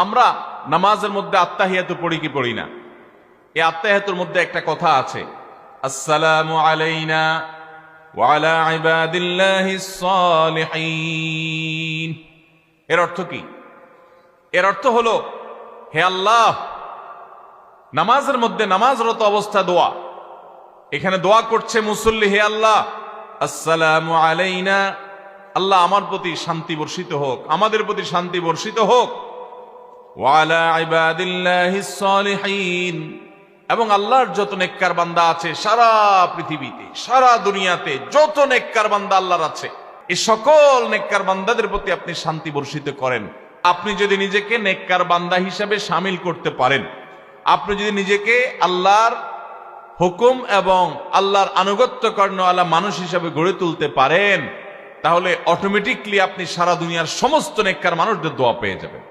আমরা নামাজের মধ্যে আত্তাহিয়াতু পড়ি কি পড়ি না? এই আত্তাহিয়াতুর মধ্যে একটা কথা আছে, আসসালামু আলাইনা ওয়া আলা ইবাদিল্লাহিস সালিহিন। এর অর্থ কি? এর অর্থ হলো, হে আল্লাহ, নামাজের মধ্যে নামাজরত অবস্থা দোয়া, এখানে দোয়া করছে মুসল্লি, হে আল্লাহ আসসালামু আলাইনা, আল্লাহ আমার প্রতি শান্তি বর্ষিত হোক, আমাদের প্রতি শান্তি বর্ষিত হোক, ওয়া আলা ইবাদিল্লাহিস সালিহিন, এবং আল্লাহর যত নেককার বান্দা আছে সারা পৃথিবীতে, সারা দুনিয়াতে যত নেককার বান্দা আল্লাহর আছে, এই সকল নেককার বান্দাদের প্রতি আপনি শান্তি বর্ষিত করেন। আপনি যদি নিজেকে নেককার বান্দা হিসাবে শামিল করতে পারেন, আপনি যদি নিজেকে আল্লাহর হুকুম এবং আল্লাহর আনুগত্য কর্ণওয়ালা মানুষ হিসাবে গড়ে তুলতে পারেন, তাহলে অটোমেটিকলি আপনি সারা দুনিয়ার সমস্ত নেককার মানুষদের দোয়া পেয়ে যাবেন।